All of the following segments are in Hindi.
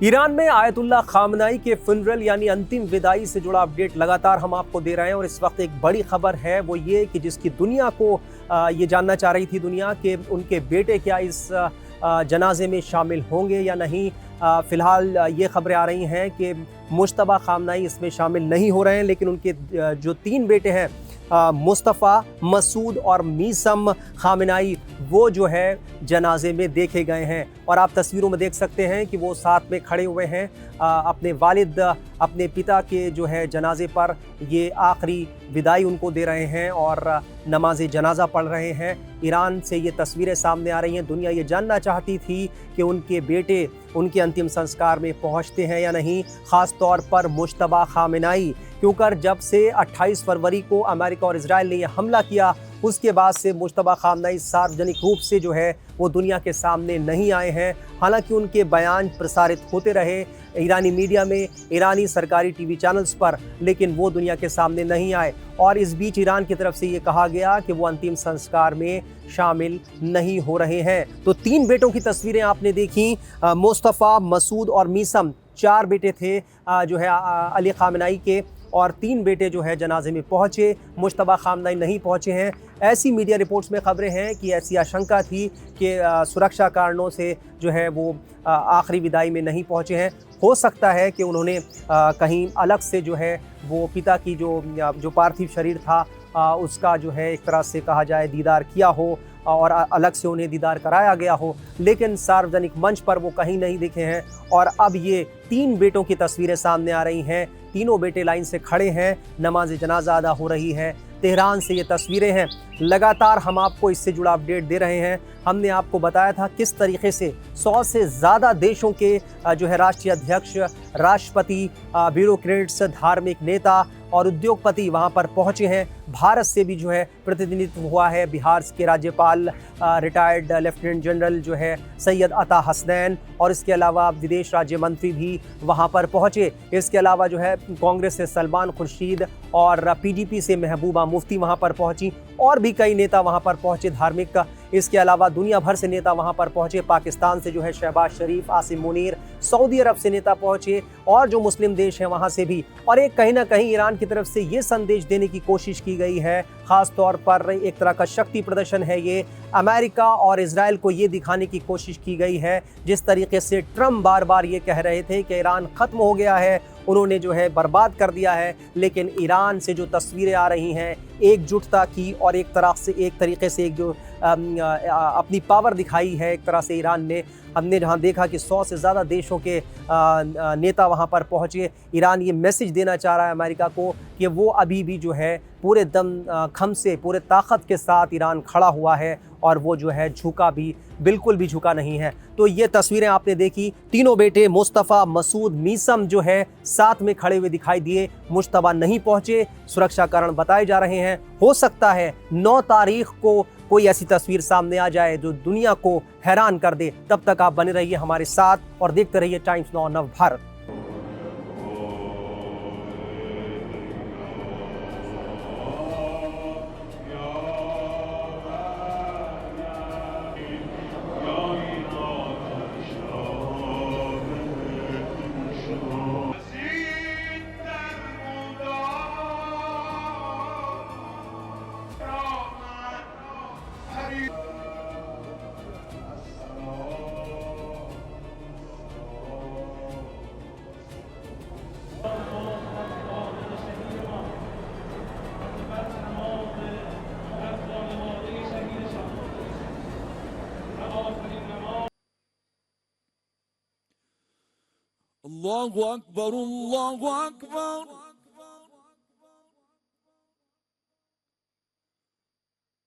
ईरान में आयतुल्ला खामनाई के फुनरल यानी अंतिम विदाई से जुड़ा अपडेट लगातार हम आपको दे रहे हैं। और इस वक्त एक बड़ी खबर है वो ये कि जिसकी दुनिया को ये जानना चाह रही थी दुनिया कि उनके बेटे क्या इस जनाजे में शामिल होंगे या नहीं। फिलहाल ये खबरें आ रही हैं कि मुश्तबा खामनाई इसमें शामिल नहीं हो रहे हैं, लेकिन उनके जो 3 बेटे हैं मुस्तफ़ा, मसूद और मीसम खामनाई, वो जो है जनाजे में देखे गए हैं। और आप तस्वीरों में देख सकते हैं कि वो साथ में खड़े हुए हैं अपने वालिद, अपने पिता के जो है जनाजे पर ये आखिरी विदाई उनको दे रहे हैं और नमाज जनाजा पढ़ रहे हैं। ईरान से ये तस्वीरें सामने आ रही हैं। दुनिया ये जानना चाहती थी कि उनके बेटे उनके अंतिम संस्कार में पहुंचते हैं या नहीं, ख़ास तौर पर मुश्तबा खामनाई, क्योंकि जब से 28 फरवरी को अमेरिका और इजराइल ने यह हमला किया उसके बाद से मुश्तबा खामनाई सार्वजनिक रूप से जो है वो दुनिया के सामने नहीं आए हैं। हालांकि उनके बयान प्रसारित होते रहे ईरानी मीडिया में, ईरानी सरकारी टीवी चैनल्स पर, लेकिन वो दुनिया के सामने नहीं आए। और इस बीच ईरान की तरफ से ये कहा गया कि वो अंतिम संस्कार में शामिल नहीं हो रहे हैं। तो 3 बेटों की तस्वीरें आपने देखी, मुस्तफ़ा, मसूद और मीसम, 4 बेटे थे जो है अली खामनाई के, और 3 बेटे जो है जनाजे में पहुंचे। मुश्तबा खामनाई नहीं पहुंचे हैं। ऐसी मीडिया रिपोर्ट्स में खबरें हैं कि ऐसी आशंका थी कि सुरक्षा कारणों से जो है वो आखिरी विदाई में नहीं पहुंचे हैं। हो सकता है कि उन्होंने कहीं अलग से जो है वो पिता की जो पार्थिव शरीर था उसका जो है एक तरह से कहा जाए दीदार किया हो और अलग से उन्हें दीदार कराया गया हो, लेकिन सार्वजनिक मंच पर वो कहीं नहीं दिखे हैं। और अब ये 3 बेटों की तस्वीरें सामने आ रही हैं। तीनों बेटे लाइन से खड़े हैं, नमाज जनाजा अदा हो रही है। तेहरान से ये तस्वीरें हैं। लगातार हम आपको इससे जुड़ा अपडेट दे रहे हैं। हमने आपको बताया था किस तरीके से 100 से ज़्यादा देशों के जो है राष्ट्रीय अध्यक्ष, राष्ट्रपति, ब्यूरोक्रेट्स, धार्मिक नेता और उद्योगपति वहां पर पहुंचे हैं। भारत से भी जो है प्रतिनिधित्व हुआ है। बिहार के राज्यपाल रिटायर्ड लेफ्टिनेंट जनरल जो है सैयद अता हसनैन, और इसके अलावा विदेश राज्य मंत्री भी वहां पर पहुंचे। इसके अलावा जो है कांग्रेस से सलमान खुर्शीद और पीडीपी से महबूबा मुफ्ती वहां पर पहुंची, और भी कई नेता वहां पर पहुंचे धार्मिक का। इसके अलावा दुनिया भर से नेता वहां पर पहुंचे। पाकिस्तान से जो है शहबाज शरीफ, आसिम मुनीर, सऊदी अरब से नेता पहुंचे, और जो मुस्लिम देश हैं वहां से भी। और एक कहीं ना कहीं ईरान की तरफ से ये संदेश देने की कोशिश की गई है, खास तौर पर एक तरह का शक्ति प्रदर्शन है ये। अमेरिका और इजराइल को ये दिखाने की कोशिश की गई है, जिस तरीके से ट्रम्प बार बार ये कह रहे थे कि ईरान खत्म हो गया है, उन्होंने जो है बर्बाद कर दिया है, लेकिन ईरान से जो तस्वीरें आ रही हैं एकजुटता की, और एक तरीके से एक जो अपनी पावर दिखाई है एक तरह से ईरान ने। हमने जहां देखा कि 100 से ज़्यादा देशों के नेता वहां पर पहुंचे। ईरान ये मैसेज देना चाह रहा है अमेरिका को कि वो अभी भी जो है पूरे दम खम से, पूरे ताकत के साथ ईरान खड़ा हुआ है, और वो जो है बिल्कुल भी झुका नहीं है। तो ये तस्वीरें आपने देखी। तीनों बेटे मुस्तफ़ा, मसूद, मीसम जो है साथ में खड़े हुए दिखाई दिए। मुश्तबा नहीं पहुंचे, सुरक्षा कारण बताए जा रहे हैं। हो सकता है 9 तारीख को कोई ऐसी तस्वीर सामने आ जाए जो दुनिया को हैरान कर दे। तब तक आप बने रहिए हमारे साथ और देखते रहिए टाइम्स नाउ नव Bharat. Allahu Akbar, Allahu Akbar.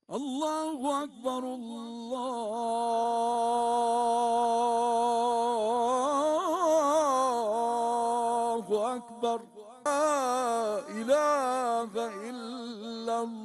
Allahu Akbar, Allahu Akbar. La ilaha illallah.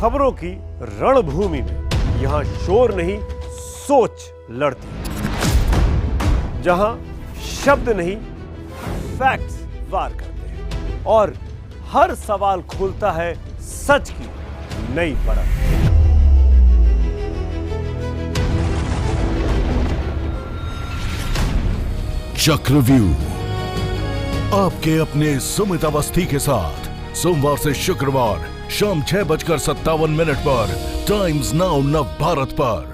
खबरों की रणभूमि में यहां शोर नहीं सोच लड़ती है, जहां शब्द नहीं फैक्ट्स वार करते हैं और हर सवाल खोलता है सच की नई परत। चक्रव्यूह आपके अपने सुमित अवस्थी के साथ सोमवार से शुक्रवार शाम 6:57 पर टाइम्स नाउ नव भारत पर।